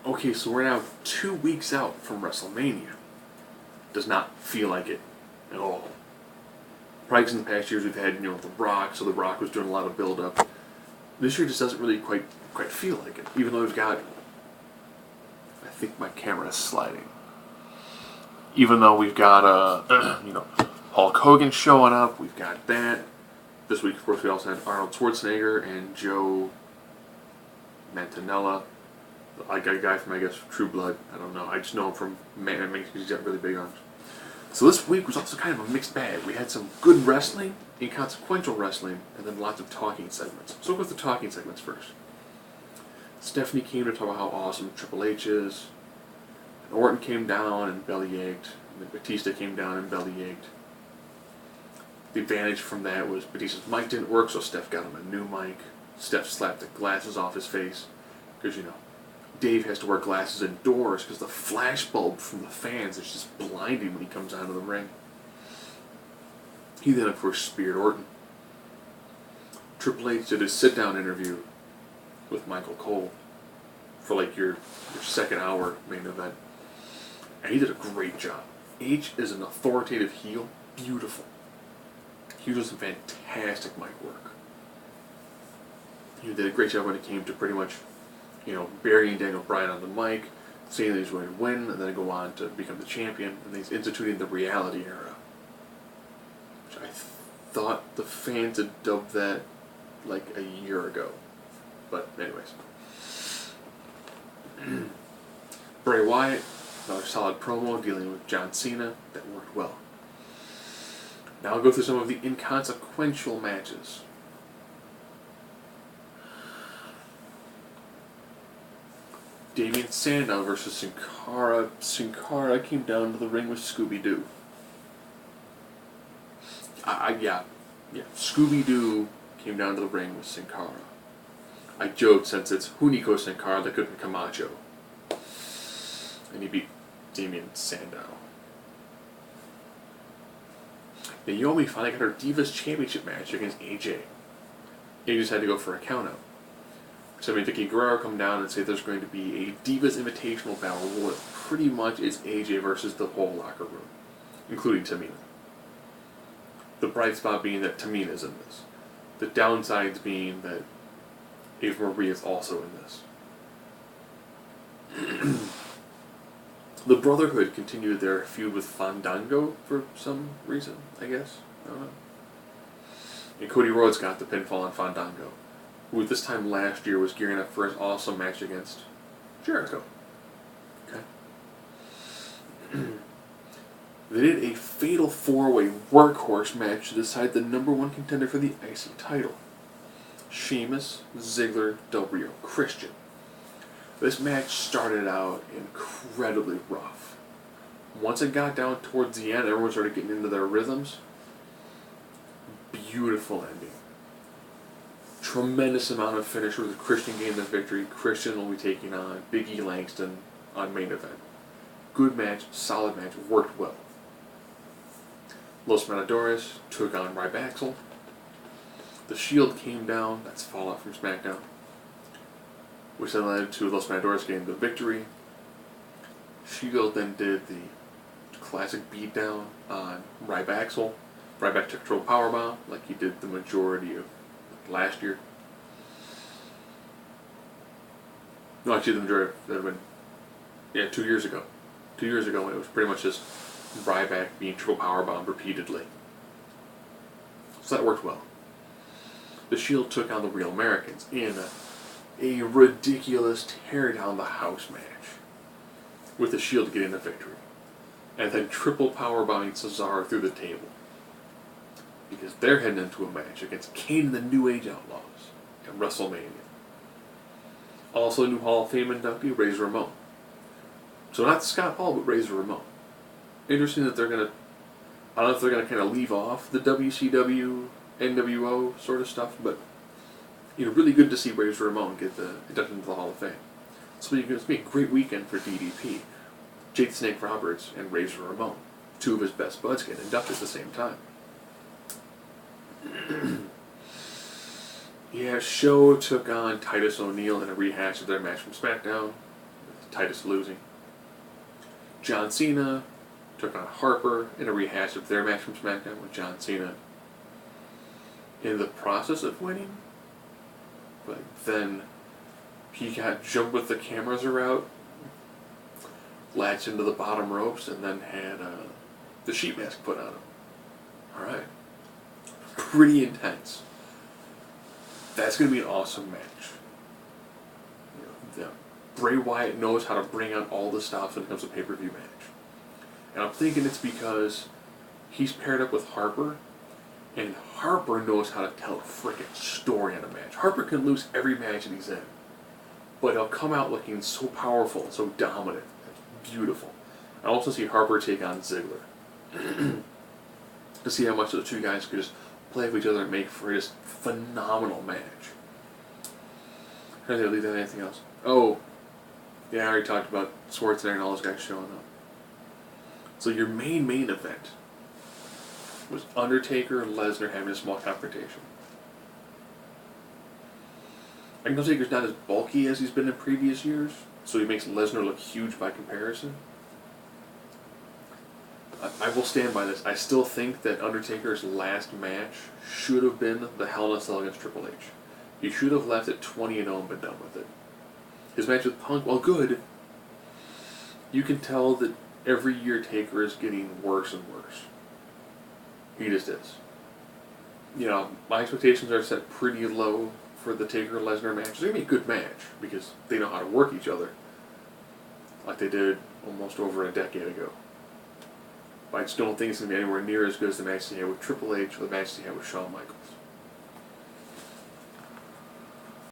Okay, so we're now 2 weeks out from WrestleMania. Does not feel like it at all. Probably 'cause in the past years we've had, The Rock, so The Rock was doing a lot of build-up. This year just doesn't really quite feel like it, even though we've got... I think my camera is sliding. Even though we've got, Hulk Hogan showing up, we've got that. This week, of course, we also had Arnold Schwarzenegger and Joe Manganiello. A guy from, I guess, True Blood. I don't know. I just know him from Man because he's got really big arms. So this week was also kind of a mixed bag. We had some good wrestling, inconsequential wrestling, and then lots of talking segments. So we'll go with the talking segments first. Stephanie came to talk about how awesome Triple H is. And Orton came down and belly-ached. And then Batista came down and belly-ached. The advantage from that was Batista's mic didn't work, so Steph got him a new mic. Steph slapped the glasses off his face. Because, Dave has to wear glasses indoors because the flash bulb from the fans is just blinding when he comes out of the ring. He then, of course, speared Orton. Triple H did a sit-down interview with Michael Cole for your second hour main event. And he did a great job. H is an authoritative heel. Beautiful. He was some fantastic mic work. He did a great job when it came to pretty much, burying Daniel Bryan on the mic, saying that he's going to win, and then go on to become the champion, and he's instituting the reality era. Which I thought the fans had dubbed that a year ago. But anyways. Bray Wyatt, another solid promo dealing with John Cena. That worked well. Now I'll go through some of the inconsequential matches. Damien Sandow versus Sin Cara. Sin Cara came down to the ring with Scooby-Doo. Yeah. Scooby-Doo came down to the ring with Sin Cara. I joked since it's Hunico Sin Cara that could be Camacho. And he beat Damien Sandow. Naomi finally got her Divas Championship match against AJ. He just had to go for a countout. So Vicky Guerrero come down and say there's going to be a Divas Invitational battle royal. Pretty much it's AJ versus the whole locker room, including Tamina. The bright spot being that Tamina's in this. The downsides being that Ava Marie is also in this. The Brotherhood continued their feud with Fandango for some reason, I guess. I don't know. And Cody Rhodes got the pinfall on Fandango, who this time last year was gearing up for his awesome match against Jericho. Okay. They did a fatal 4-way workhorse match to decide the #1 contender for the IC title. Sheamus, Ziggler, Del Rio, Christian. This match started out incredibly rough. Once it got down towards the end, everyone started getting into their rhythms. Beautiful ending. Tremendous amount of finishers with Christian getting the victory. Christian will be taking on Big E Langston on main event. Good match, solid match, worked well. Los Matadores took on Ryback. The Shield came down, that's fallout from SmackDown, which then led to Los Matadores getting the victory. Shield then did the classic beatdown on Ryback. Ryback took triple powerbomb like he did the majority of last year. No, actually the majority that would been 2 years ago. 2 years ago when it was pretty much just Ryback being triple powerbomb repeatedly. So that worked well. The Shield took on the Real Americans in a ridiculous tear down the house match, with the Shield getting the victory, and then triple powerbombing Cesaro through the table, because they're heading into a match against Kane and the New Age Outlaws at WrestleMania. Also, new Hall of Fame inductee Razor Ramon. So not Scott Hall, but Razor Ramon. Interesting that they're gonna. I don't know if they're gonna kind of leave off the WCW, NWO sort of stuff, but really good to see Razor Ramon get the induction into the Hall of Fame. So it's going to be a great weekend for DDP. Jake the Snake Roberts and Razor Ramon, two of his best buds, get inducted at the same time. Show took on Titus O'Neil in a rehash of their match from SmackDown. Titus losing. John Cena took on Harper in a rehash of their match from SmackDown with John Cena in the process of winning. But then he got jumped with the cameras are out, latched into the bottom ropes, and then had the sheet mask put on him. Alright. Pretty intense. That's going to be an awesome match. Bray Wyatt knows how to bring out all the stops when it comes to pay-per-view match. And I'm thinking it's because he's paired up with Harper, and Harper knows how to tell a freaking story in a match. Harper can lose every match that he's in, but he'll come out looking so powerful and so dominant. It's beautiful. I also see Harper take on Ziggler to see how much those two guys could just play with each other and make for just phenomenal match. Trying to leave out anything else? Oh, yeah, I already talked about Schwarzenegger and all those guys showing up. So your main event was Undertaker and Lesnar having a small confrontation. Undertaker's not as bulky as he's been in previous years, so he makes Lesnar look huge by comparison. I will stand by this. I still think that Undertaker's last match should have been the Hell in a Cell against Triple H. He should have left at 20-0 and been done with it. His match with Punk, while good, you can tell that every year Taker is getting worse and worse. He just is. You know, my expectations are set pretty low for the Taker-Lesnar match. It's going to be a good match because they know how to work each other like they did almost over a decade ago. But I just don't think it's going to be anywhere near as good as the match they had with Triple H or the match they had with Shawn Michaels.